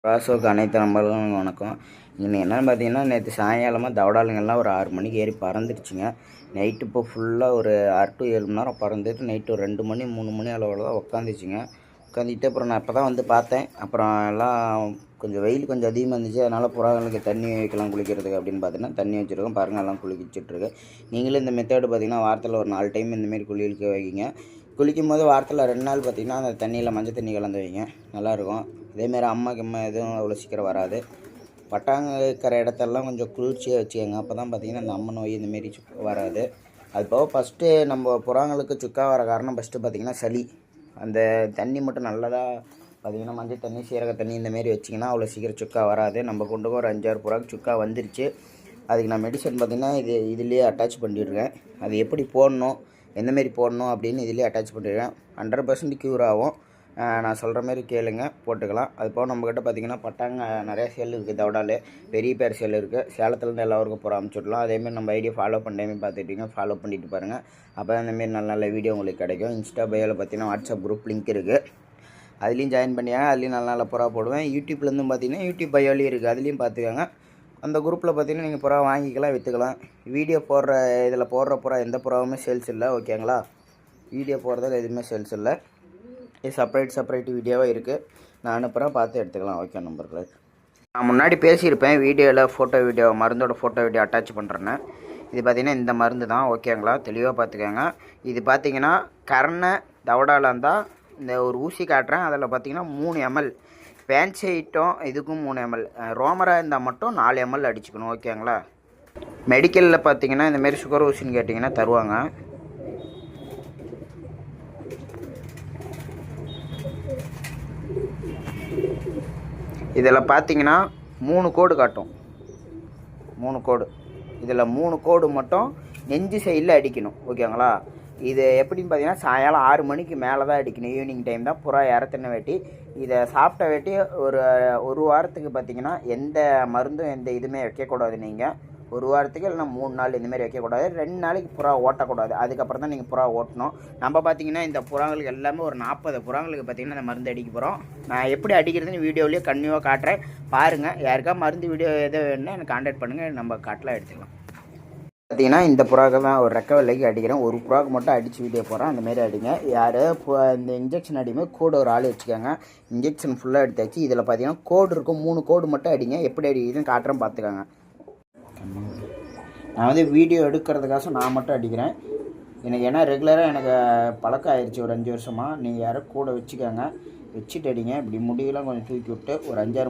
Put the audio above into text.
ராசோக்கு அனைத்து நம்பர்களும் வணக்கம். இன்னைக்கு என்னென்னு பார்த்தீங்கன்னா, நேற்று சாயங்காலமாக தவடாலுங்கெல்லாம் ஒரு 6 மணிக்கு ஏறி பறந்துடுச்சுங்க. நைட்டு இப்போ ஃபுல்லாக ஒரு 6 to 7 மணி நேரம் பறந்துட்டு நைட்டு ஒரு 2 மணி 3 மணி அளவில் தான் உட்காந்துச்சுங்க. உட்காந்துட்டு அப்புறம் நான் இப்போ தான் வந்து பார்த்தேன். அப்புறம் எல்லாம் கொஞ்சம் வெயில் கொஞ்சம் அதிகமாக இருந்துச்சு. அதனால் புறாங்களுக்கு தண்ணி வைக்கலாம் குளிக்கிறதுக்கு அப்படின்னு பார்த்தீங்கன்னா தண்ணி வச்சுருக்கோம். பாருங்கள் எல்லாம் குளிச்சிட்ருக்கு. நீங்களும் இந்த மெத்தேடு பார்த்தீங்கன்னா வாரத்தில் ஒரு 4 டைம் இந்தமாரி குளிக்க வைக்கிங்க. குளிக்கும்போது வாரத்தில் 2 நாள் பார்த்திங்கன்னா அந்த தண்ணியில் மஞ்சள் தண்ணி கலந்து வைங்க, நல்லாயிருக்கும். இதேமாரி அம்மா எதுவும் அவ்வளோ சீக்கிரம் வராது. பட்டாங்க இருக்கிற இடத்தெல்லாம் கொஞ்சம் குளிர்ச்சியாக வச்சுக்கோங்க. அப்போ தான் பார்த்திங்கன்னா இந்த அம்மன் நோய் இந்தமாரி வராது. அது போக ஃபஸ்ட்டு நம்ம புறாங்களுக்கு சுக்கா வர காரணம் ஃபஸ்ட்டு பார்த்திங்கன்னா சளி. அந்த தண்ணி மட்டும் நல்லதாக பார்த்திங்கன்னா மஞ்சள் தண்ணி சீரக தண்ணி இந்தமாரி வச்சிங்கன்னா அவ்வளோ சீக்கிரம் சுக்கா வராது. நம்ம கொண்டு ஒரு 5-6 புறாக்கு சுக்கா வந்துருச்சு. அதுக்கு நான் மெடிசன் பார்த்திங்கன்னா இதுலேயே அட்டாச் பண்ணிடுறேன். அது எப்படி போடணும் எந்தமாரி போடணும் அப்படின்னு இதிலே அட்டாச் பண்ணிடுறேன். 100% க்யூர் ஆகும். நான் சொல்கிற மாதிரி கேளுங்க, போட்டுக்கலாம். அது போக நம்மக்கிட்ட பார்த்திங்கன்னா பட்டாங்க நிறையா சேல் இருக்குது. தவடால் பெரிய பேர் சேல் இருக்குது. சேலத்துலேருந்து எல்லாருக்கும் போகிற அனுப்பிச்சுட்லாம். அதேமாரி நம்ம ஐடியா ஃபாலோ பண்ணாமே பார்த்துட்டீங்க, ஃபாலோ பண்ணிட்டு பாருங்கள். அப்போ தான் இந்தமாரி நல்ல நல்ல வீடியோ உங்களுக்கு கிடைக்கும். இன்ஸ்டா பயோவில் பார்த்திங்கன்னா வாட்ஸ்அப் குரூப் லிங்க் இருக்குது, அதுலேயும் ஜாயின் பண்ணியாங்க. அதுலேயும் நல்ல நல்ல புறா போடுவேன். யூடியூப்லேருந்து பார்த்திங்கன்னா யூடியூப் பயோலையும் இருக்குது, அதுலேயும் பார்த்துக்கோங்க. அந்த குரூப்பில் பார்த்திங்கன்னா நீங்கள் புறா வாங்கிக்கலாம், விற்றுக்கலாம். வீடியோ போடுற இதில் போடுற புறா எந்த புறாவுமே சேல்ஸ் இல்லை, ஓகேங்களா? வீடியோ போடுறதில் எதுவுமே சேல்ஸ் இல்லை. இது செப்பரேட் வீடியோவாக இருக்குது. நான் அனுப்புகிறேன், பார்த்து எடுத்துக்கலாம். ஓகே நம்பர்களே, நான் முன்னாடி பேசியிருப்பேன் வீடியோவில் வீடியோ மருந்தோட வீடியோ அட்டாச் பண்ணுறேன்னு. இது பார்த்திங்கன்னா இந்த மருந்து தான், ஓகேங்களா? தெளிவாக பார்த்துக்கோங்க. இது பார்த்திங்கன்னா கரணை தவடாவில் இருந்தால் இந்த ஒரு ஊசி காட்டுறேன். அதில் பார்த்திங்கன்னா 3 ml பேன்சி ஐட்டம், இதுக்கும் 3 ml, ரோமராக இருந்தால் மட்டும் 4 ml அடிச்சுக்கணும், ஓகேங்களா? மெடிக்கலில் பார்த்திங்கன்னா இந்தமாரி சுகர் ஊசின்னு கேட்டிங்கன்னா தருவாங்க. இதில் பார்த்திங்கன்னா 3 கோடு காட்டும், 3 கோடு. இதில் 3 கோடு மட்டும் நெஞ்சு சைடில் அடிக்கணும், ஓகேங்களா? இது எப்படின்னு பார்த்தீங்கன்னா சாயங்காலம் 6 மணிக்கு மேலே தான் அடிக்கணும். ஈவினிங் டைம் தான் புறா இறத்துன வேட்டி. இதை சாப்பிட்ட வேட்டி ஒரு வாரத்துக்கு பார்த்திங்கன்னா எந்த மருந்தும் எந்த இதுவுமே வைக்கக்கூடாது. நீங்கள் ஒரு வாரத்துக்கு இல்லைனா 3 நாள் இந்தமாரி வைக்கக்கூடாது. 2 நாளைக்கு புறா ஓட்டக்கூடாது. அதுக்கப்புறம் தான் நீங்கள் புறா ஓட்டணும். நம்ம பார்த்திங்கன்னா இந்த புறாங்களுக்கு எல்லாமே ஒரு 40 புறாங்களுக்கு பார்த்திங்கன்னா இந்த மருந்து அடிக்க போகிறோம். நான் எப்படி அடிக்கிறதுன்னு வீடியோவிலேயே கன்னியூவாக காட்டுறேன், பாருங்கள். யாருக்கா மருந்து வீடியோ எதோ வேணுன்னா எனக்கு கான்டாக்ட் பண்ணுங்கள், நம்ம காட்டலாம் எடுத்துக்கலாம். பார்த்திங்கன்னா இந்த புறாக்கு தான் ஒரு ரெக்க விலைக்கு அடிக்கிறேன். ஒரு புறாக்கு மட்டும் அடித்து வீடியோ போகிறேன். அந்தமாரி அடிங்க. யார் இந்த இன்ஜெக்ஷன் அடிக்கும்போது கோடு ஒரு ஆள் வச்சுக்கோங்க. இன்ஜெக்ஷன் ஃபுல்லாக எடுத்தாச்சு. இதில் பார்த்திங்கன்னா கோடு இருக்கும், 3 கோடு மட்டும் அடிங்க. எப்படி அடிக்கிறதுன்னு காட்டுறேன், பார்த்துக்கோங்க. நான் வந்து வீடியோ எடுக்கிறதுக்காக நான் மட்டும் அடிக்கிறேன். எனக்கு ஏன்னா ரெகுலராக எனக்கு பழக்கம் ஆயிடுச்சு ஒரு 5 வருஷமாக. நீங்கள் யாரும் கூட வச்சுக்கோங்க, வச்சுட்டு அடிங்க. இப்படி முடியெல்லாம் கொஞ்சம் தூக்கி விட்டு ஒரு 5-6